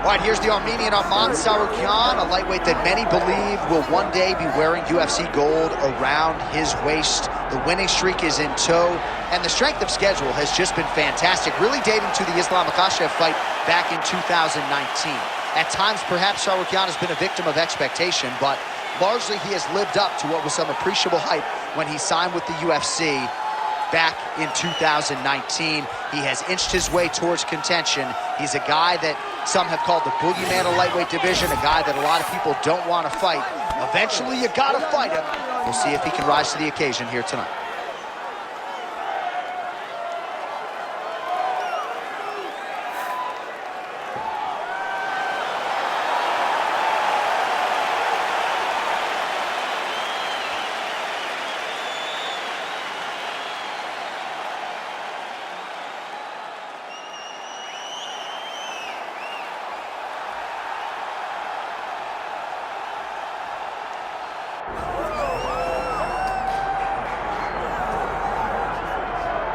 All right, here's the Armenian Arman Tsarukyan, a lightweight that many believe will one day be wearing UFC gold around his waist. The winning streak is in tow, and the strength of schedule has just been fantastic, really dating to the Makhachev fight back in 2019. At times, perhaps Tsarukyan has been a victim of expectation, but largely he has lived up to what was some appreciable hype when he signed with the UFC back in 2019. He has inched his way towards contention. He's a guy that some have called the boogeyman of lightweight division, a guy that a lot of people don't want to fight. Eventually, you gotta fight him. We'll see if he can rise to the occasion here tonight.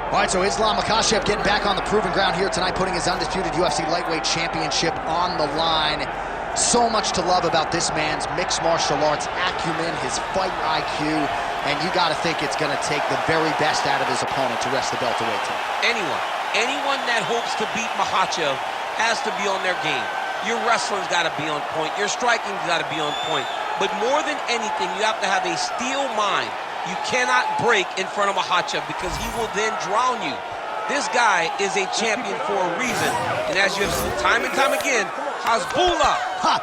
All right, so Makhachev getting back on the proving ground here tonight, putting his undisputed UFC lightweight championship on the line. So much to love about this man's mixed martial arts acumen, his fight IQ, and you got to think it's going to take the very best out of his opponent to wrest the belt away from him. Anyone that hopes to beat Makhachev has to be on their game. Your wrestling's got to be on point. Your striking's got to be on point. But more than anything, you have to have a steel mind. You cannot break in front of Makhachev because he will then drown you. This guy is a champion for a reason. And as you have seen time and time again, Hasbullah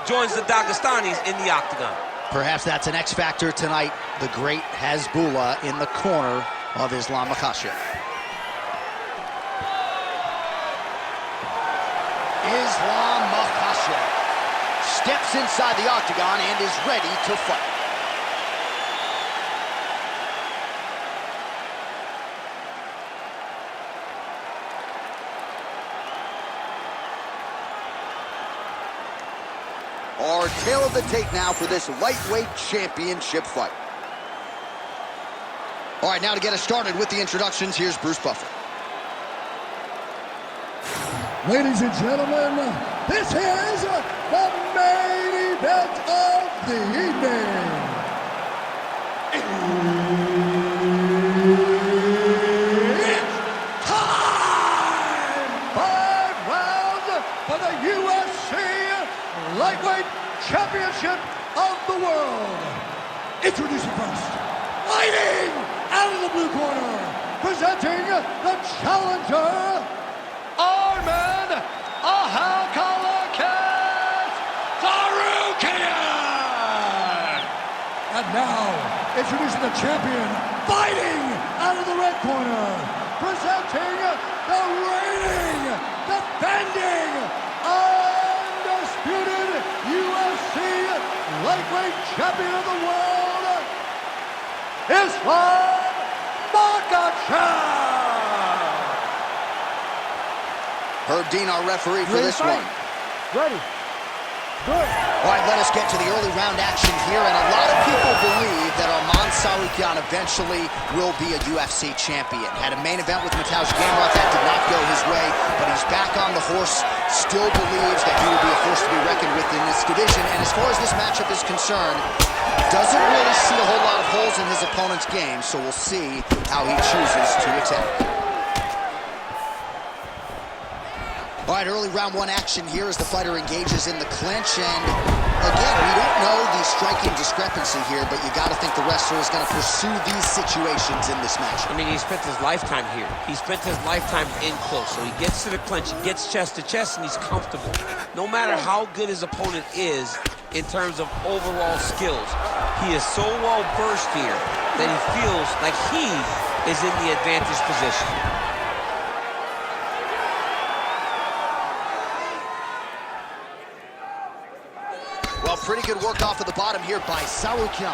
joins the Dagestanis in the octagon. Perhaps that's an X factor tonight. The great Hasbullah in the corner of Makhachev. Makhachev steps inside the octagon and is ready to fight. Our tail of the tape now for this lightweight championship fight. All right, now to get us started with the introductions, here's Bruce Buffer. Ladies and gentlemen, this is the main event of the evening. It's time! 5 rounds for the UFC Lightweight Championship of the world. Introducing first, fighting out of the blue corner, presenting the challenger, Arman Tsarukyan. And now, introducing the champion, fighting out of the red corner, presenting the reigning, defending, undisputed UFC lightweight champion of the world, Makhachev. Herb Dean, our referee for this one. Ready. Good. All right, let us get to the early round action here, and a lot of people believe that Arman Tsarukyan eventually will be a UFC champion. Had a main event with Makhachev, that did not go his way, but he's back on the horse, still believes that he will be a force to be reckoned with in this division, and as far as this matchup is concerned, doesn't really see a whole lot of holes in his opponent's game, so we'll see how he chooses to attack. All right, early round one action here as the fighter engages in the clinch, and again, we don't know the striking discrepancy here, but you got to think the wrestler is going to pursue these situations in this match. I mean, he spent his lifetime here. He spent his lifetime in close, so he gets to the clinch, he gets chest to chest, and he's comfortable. No matter how good his opponent is in terms of overall skills, he is so well versed here that he feels like he is in the advantage position. Well, pretty good work off of the bottom here by Tsarukyan.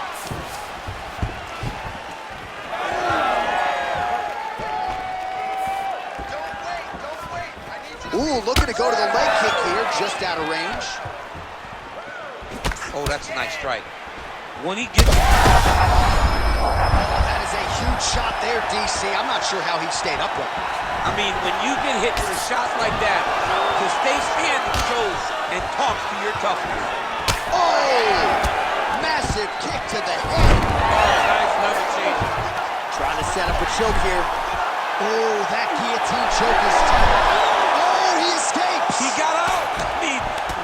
Ooh, looking to go to the leg kick here, just out of range. Oh, that's a nice strike. When he gets... That is is a huge shot there, DC. I'm not sure how he stayed upright. I mean, when you get hit with a shot like that, to stay standing shows and talks to your toughness. Oh! Massive kick to the head. Oh, nice level change. Trying to set up a choke here. Oh, that guillotine choke is tough. Oh, he escapes. He got out. I mean,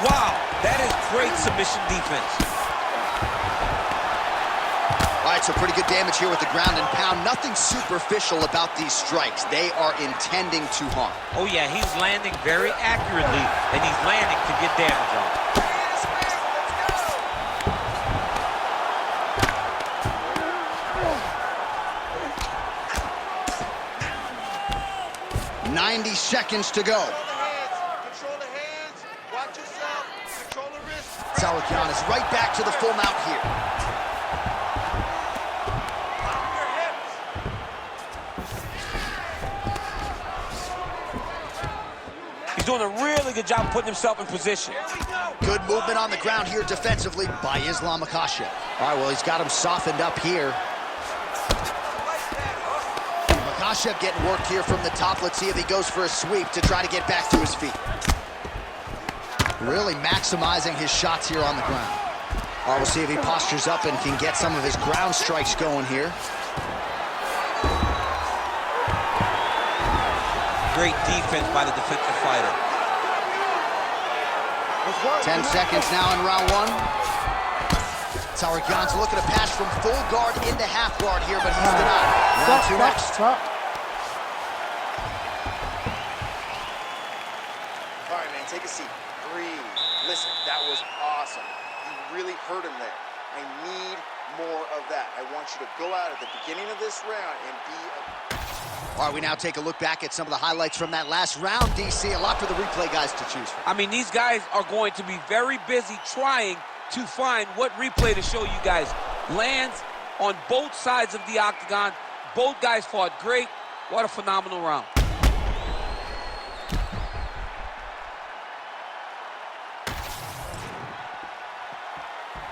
wow, that is great submission defense. All right, so pretty good damage here with the ground and pound. Nothing superficial about these strikes. They are intending to harm. Oh, yeah, he's landing very accurately, and he's landing to get damage on. 90 seconds to go. Control the hands. Watch yourself. Control the wrist. Tsarukyan is right back to the full mount here. He's doing a really good job putting himself in position. Good movement on the ground here defensively by Islam Makhachev. All right, well, he's got him softened up here. Makhachev getting worked here from the top. Let's see if he goes for a sweep to try to get back to his feet. Really maximizing his shots here on the ground. All right, we'll see if he postures up and can get some of his ground strikes going here. Great defense by the defensive fighter. 10 seconds now in round one. Tsarukyan's looking to pass from full guard into half guard here, but he's denied. Round two next. All right, man, take a seat. Breathe. Listen, that was awesome. You really hurt him there. I need more of that. I want you to go out at the beginning of this round and be a... All right, we now take a look back at some of the highlights from that last round, DC. A lot for the replay guys to choose from. I mean, these guys are going to be very busy trying to find what replay to show you guys. Lands on both sides of the octagon. Both guys fought great. What a phenomenal round.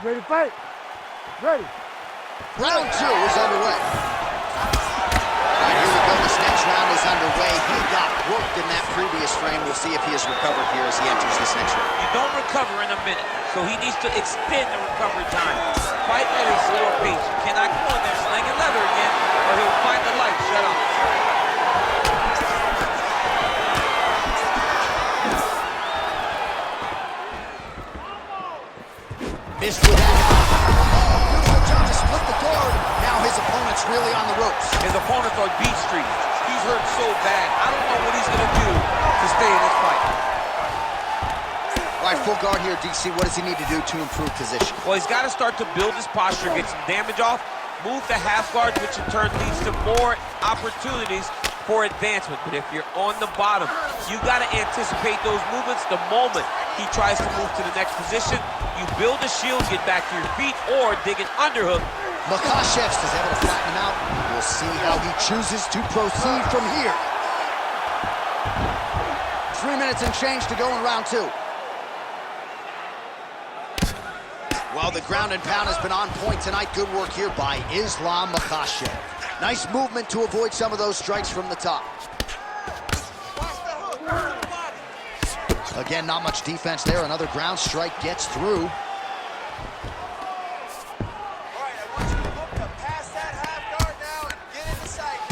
Ready to fight? Ready. Round two is underway. All right, here we go. This next round is underway. He got worked in that previous frame. We'll see if he has recovered here as he enters this next round. You don't recover in a minute, so he needs to extend the recovery time. Fight at a slower pace. You cannot go in there slinging leather again, or he'll find the light shut off. Missed with that. Beautiful job to split the guard. Now his opponent's really on the ropes. His opponent's on beat street. He's hurt so bad. I don't know what he's going to do to stay in this fight. All right, full guard here, DC. What does he need to do to improve position? Well, he's got to start to build his posture, get some damage off, move to half guard, which in turn leads to more opportunities for advancement. But if you're on the bottom, you got to anticipate those movements the moment he tries to move to the next position. You build a shield, get back to your feet, or dig an underhook. Makhachev is able to flatten him out. We'll see how he chooses to proceed from here. 3 minutes and change to go in round two. Well, the ground and pound has been on point tonight. Good work here by Islam Makhachev. Nice movement to avoid some of those strikes from the top. Again, not much defense there. Another ground strike gets through.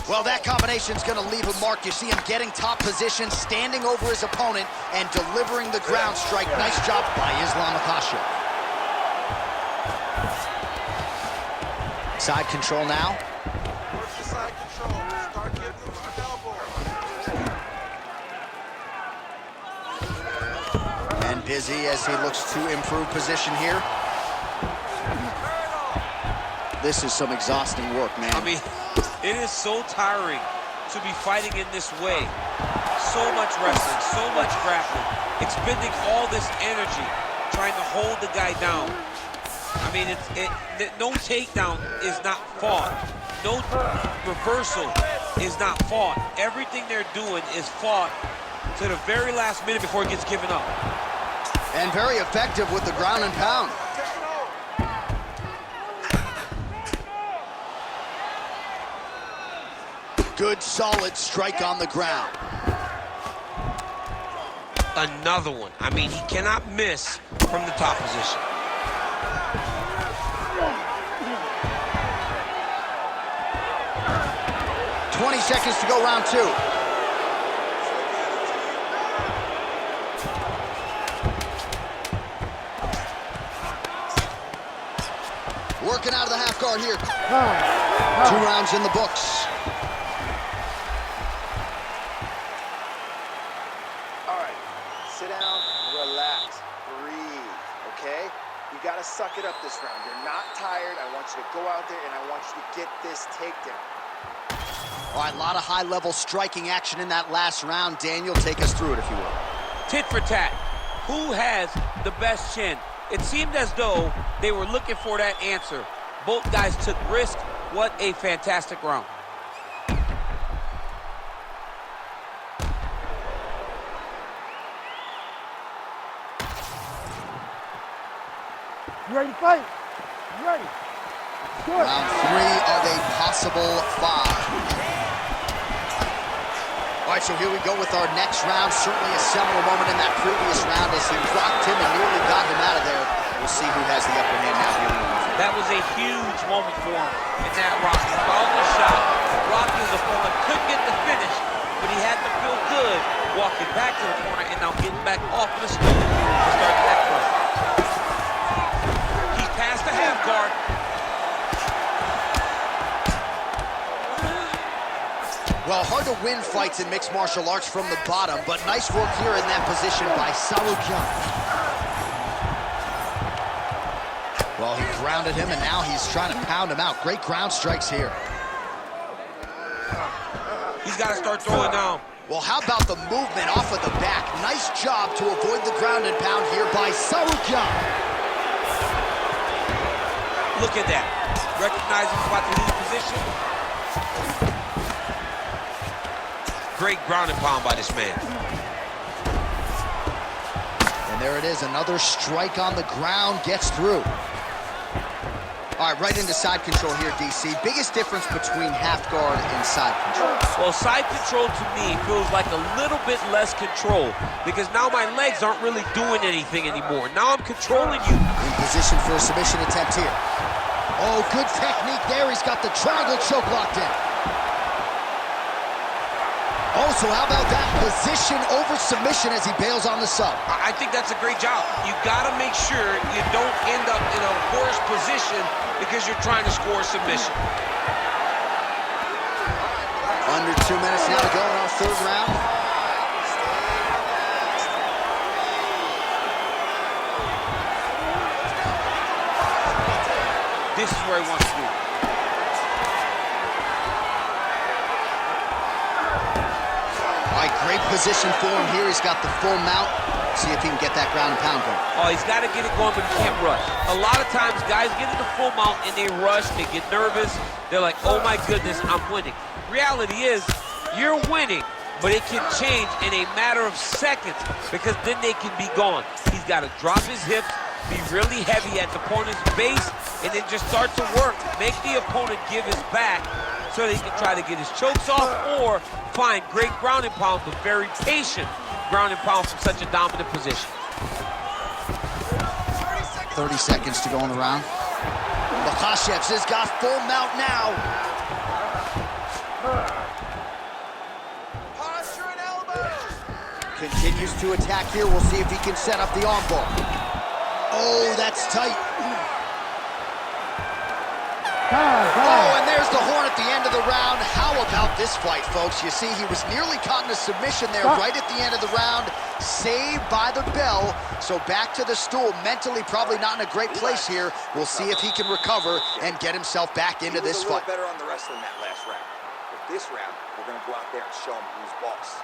Well, that combination's going to leave a mark. You see him getting top position, standing over his opponent, and delivering the ground strike. Nice job by Islam Makhachev. Side control now. Work the side control. Start giving them some elbow. And busy as he looks to improve position here. This is some exhausting work, man. I mean, it is so tiring to be fighting in this way. So much wrestling, so much grappling, expending all this energy, trying to hold the guy down. I mean, no takedown is not fought. No reversal is not fought. Everything they're doing is fought to the very last minute before it gets given up. And very effective with the ground and pound. Good, solid strike on the ground. Another one. I mean, he cannot miss from the top position. "20 seconds to go, round 2. Working out of the half guard here. 2 rounds in the books. All right, sit down, relax, breathe, okay? You gotta suck it up this round. You're not tired. I want you to go out there and I want you to get this takedown. All right, a lot of high-level striking action in that last round. Daniel, take us through it, if you will. Tit for tat. Who has the best chin? It seemed as though they were looking for that answer. Both guys took risk. What a fantastic round. You ready to fight? You ready? Good. Round 3 of a possible 5. All right, so here we go with our next round. Certainly a seminal moment in that previous round as he rocked him and nearly got him out of there. We'll see who has the upper hand now here. That was a huge moment for him in that rock. He followed the shot. Rocked his opponent, couldn't get the finish, but he had to feel good walking back to the corner and now getting back off the stool to start the next round. He's past the half guard. Well, hard to win fights in mixed martial arts from the bottom, but nice work here in that position by Tsarukyan. Well, he grounded him, and now he's trying to pound him out. Great ground strikes here. He's got to start throwing down. Well, how about the movement off of the back? Nice job to avoid the ground and pound here by Tsarukyan. Look at that. Recognizing he's about to lose position. Great ground and pound by this man. And there it is, another strike on the ground, gets through. All right, right into side control here, DC. Biggest difference between half guard and side control? Well, side control to me feels like a little bit less control because now my legs aren't really doing anything anymore. Now I'm controlling you. In position for a submission attempt here. Oh, good technique there. He's got the triangle choke locked in. Oh, so how about that position over submission as he bails on the sub? I think that's a great job. You got to make sure you don't end up in a worse position because you're trying to score a submission. Under 2 minutes now to go in our 3rd round. This is where he wants to be. Great position for him here. He's got the full mount. See if he can get that ground and pound going. Oh, he's got to get it going, but he can't rush. A lot of times, guys get in the full mount and they rush, they get nervous. They're like, oh my goodness, I'm winning. Reality is, you're winning, but it can change in a matter of seconds because then they can be gone. He's got to drop his hips, be really heavy at the opponent's base, and then just start to work. Make the opponent give his back so that he can try to get his chokes off or find great ground and pound, but very patient ground and pound from such a dominant position. 30 seconds to go in the round. Makhachev has got full mount now. Posture and elbows. Continues to attack here. We'll see if he can set up the armbar. Oh, that's tight. Oh, and there's the horn at the end of the round. How about this fight, folks? You see, he was nearly caught in a submission there right at the end of the round. Saved by the bell. So back to the stool. Mentally probably not in a great place here. We'll see if he can recover and get himself back into this fight. He was a little better on the wrestling that last round. But this round, we're going to go out there and show him who's boss.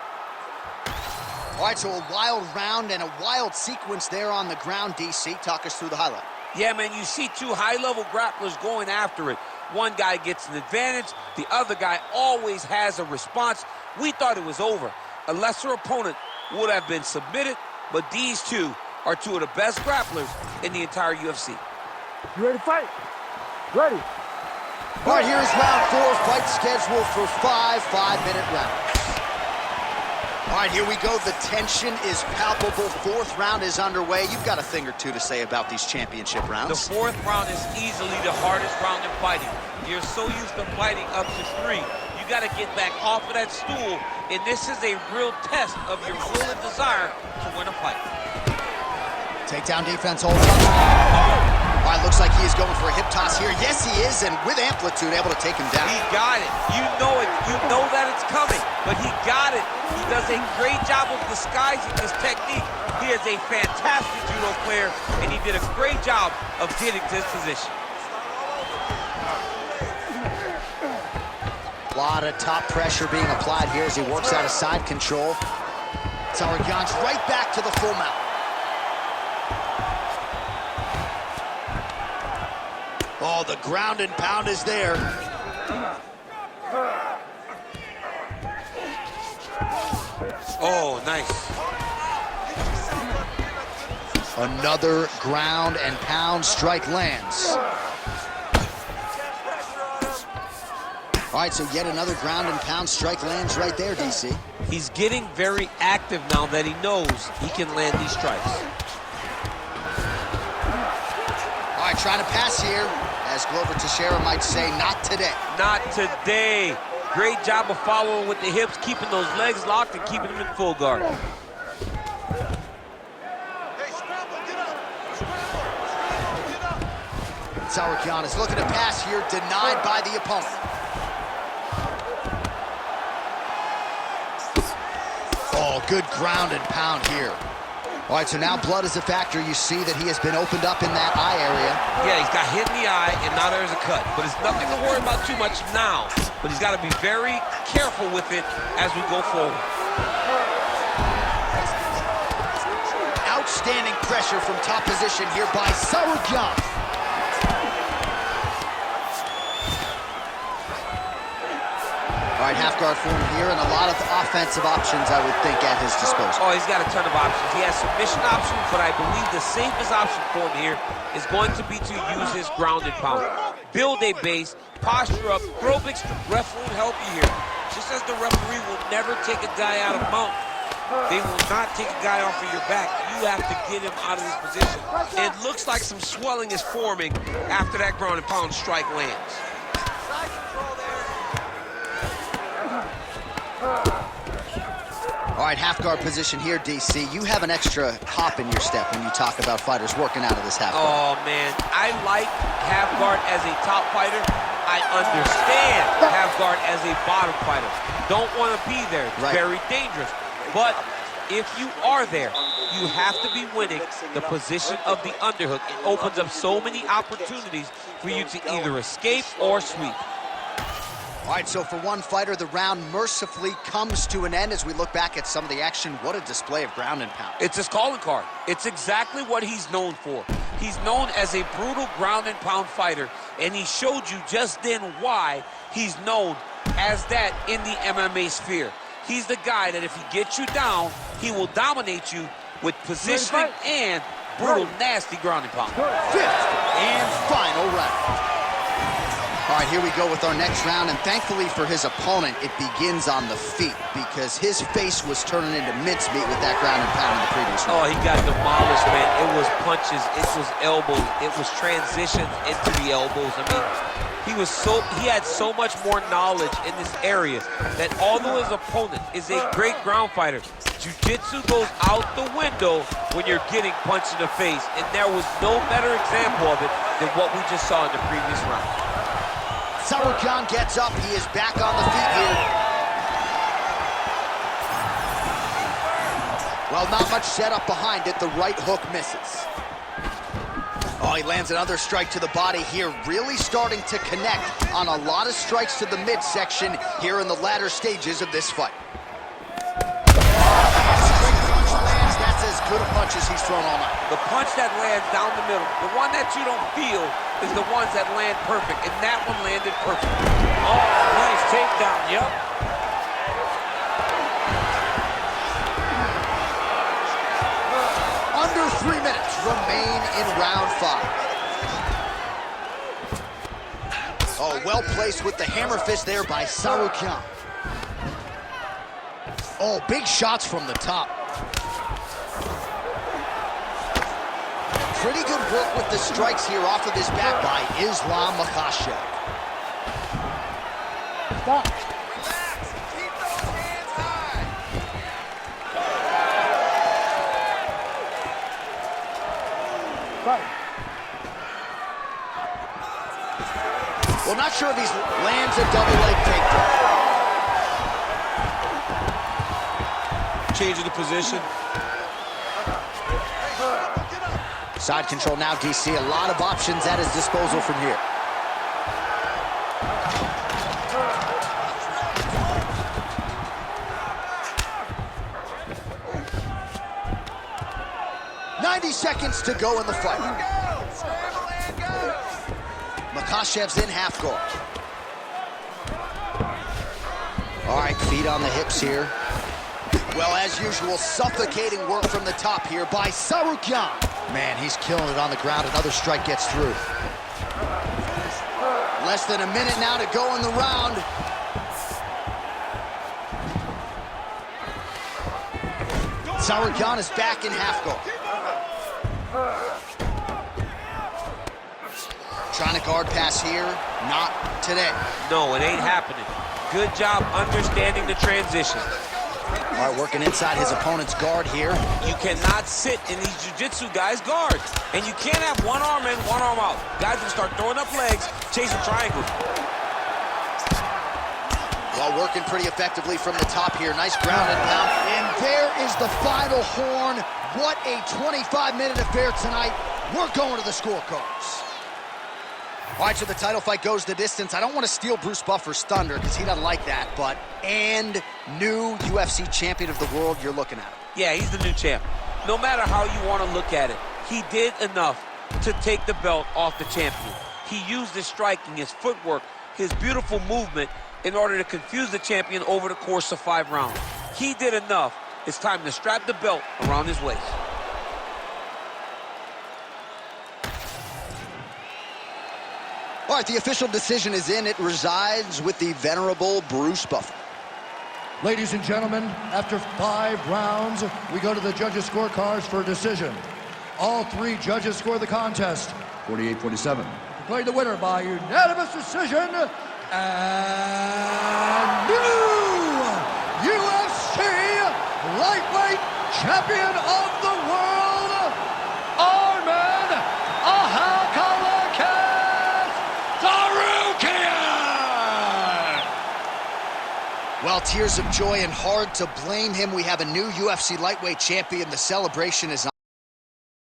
All right, so a wild round and a wild sequence there on the ground, DC. Talk us through the highlight. Yeah, man, you see 2 high-level grapplers going after it. One guy gets an advantage. The other guy always has a response. We thought it was over. A lesser opponent would have been submitted, but these 2 are 2 of the best grapplers in the entire UFC. You ready to fight? Ready. All right, here's round 4, fight scheduled for 5 5-minute rounds. All right, here we go. The tension is palpable. 4th round is underway. You've got a thing or two to say about these championship rounds. The 4th round is easily the hardest round in fighting. You're so used to fighting up to 3. You got to get back off of that stool, and this is a real test of your will and desire to win a fight. Takedown defense holds up. All right, looks like he is going for a hip toss here. Yes, he is, and with amplitude, able to take him down. He got it. You know it. You know that it's coming, but he got it. He does a great job of disguising his technique. He is a fantastic judo player, and he did a great job of getting to his position. A lot of top pressure being applied here as he works out of side control. Tsarukyan's right back to the full mount. Oh, the ground and pound is there. Oh, nice. Another ground and pound strike lands. All right, so yet another ground and pound strike lands right there, DC. He's getting very active now that he knows he can land these strikes. All right, trying to pass here. As Glover Teixeira might say, not today. Not today. Great job of following with the hips, keeping those legs locked and keeping them in full guard. Tsarukyan is looking to pass here, denied by the opponent. Oh, good ground and pound here. All right, so now blood is a factor. You see that he has been opened up in that eye area. Yeah, he's got hit in the eye, and now there's a cut. But it's nothing to worry about too much now. But he's got to be very careful with it as we go forward. Outstanding pressure from top position here by Tsarukyan. All right, half guard form here, and a lot of offensive options, I would think, at his disposal. Oh, he's got a ton of options. He has submission options, but I believe the safest option for him here is going to be to use his ground and pound. Build a base, posture up, throw big. Ref won't help you here. Just as the referee will never take a guy out of mount, they will not take a guy off of your back. You have to get him out of this position. It looks like some swelling is forming after that ground and pound strike lands. All right, half guard position here, DC. You have an extra hop in your step when you talk about fighters working out of this half guard. Oh, man. I like half guard as a top fighter. I understand half guard as a bottom fighter. Don't want to be there. It's very dangerous. But if you are there, you have to be winning the position of the underhook. It opens up so many opportunities for you to either escape or sweep. All right, so for one fighter, the round mercifully comes to an end as we look back at some of the action. What a display of ground and pound. It's his calling card. It's exactly what he's known for. He's known as a brutal ground and pound fighter, and he showed you just then why he's known as that in the MMA sphere. He's the guy that if he gets you down, he will dominate you with positioning and brutal, nasty ground and pound. 5th and final round. All right, here we go with our next round, and thankfully for his opponent, it begins on the feet because his face was turning into mincemeat with that ground and pound in the previous round. Oh, he got demolished, man. It was punches, it was elbows, it was transitions into the elbows. I mean, he had so much more knowledge in this area that although his opponent is a great ground fighter, jiu-jitsu goes out the window when you're getting punched in the face, and there was no better example of it than what we just saw in the previous round. Tsarukyan gets up. He is back on the feet here. Well, not much setup behind it. The right hook misses. Oh, he lands another strike to the body here, really starting to connect on a lot of strikes to the midsection here in the latter stages of this fight. That's as good a punch as he's thrown all night. The punch that lands down the middle, the one that you don't feel, is the ones that land perfect, and that one landed perfect. Oh, nice takedown, yep. Under 3 minutes remain in round 5. Oh, well placed with the hammer fist there by Tsarukyan. Oh, big shots from the top. Pretty good work with the strikes here off of his back by Islam Makhachev. Stop. Relax. Keep those hands high. Fight. Well, not sure if he lands a double leg takedown. Changing the position. Side control now, DC. A lot of options at his disposal from here. "90 seconds to go in the fight. Scramble and go. Makhachev's in half guard. All right, feet on the hips here. Well, as usual, suffocating work from the top here by Tsarukyan. Man, he's killing it on the ground. Another strike gets through. Less than a minute now to go in the round. Tsarukyan is back in half guard. Trying to guard pass here. Not today. No, it ain't happening. Good job understanding the transition. All right, working inside his opponent's guard here. You cannot sit in these jiu-jitsu guys' guards. And you can't have one arm in, one arm out. Guys will start throwing up legs, chasing triangles. Well, working pretty effectively from the top here. Nice ground and pound. And there is the final horn. What a 25-minute affair tonight. We're going to the scorecards. All right, so the title fight goes the distance. I don't want to steal Bruce Buffer's thunder because he doesn't like that, but and new UFC champion of the world, you're looking at him. Yeah, he's the new champ. No matter how you want to look at it, he did enough to take the belt off the champion. He used his striking, his footwork, his beautiful movement in order to confuse the champion over the course of 5 rounds. He did enough. It's time to strap the belt around his waist. All right, the official decision is in. It resides with the venerable Bruce Buffer. Ladies and gentlemen, after 5 rounds, we go to the judges' scorecards for a decision. All 3 judges score the contest, 48-47. Declared the winner by unanimous decision, and new UFC lightweight champion of the world, Arman Tsarukyan! Well, tears of joy and hard to blame him. We have a new UFC lightweight champion. The celebration is on.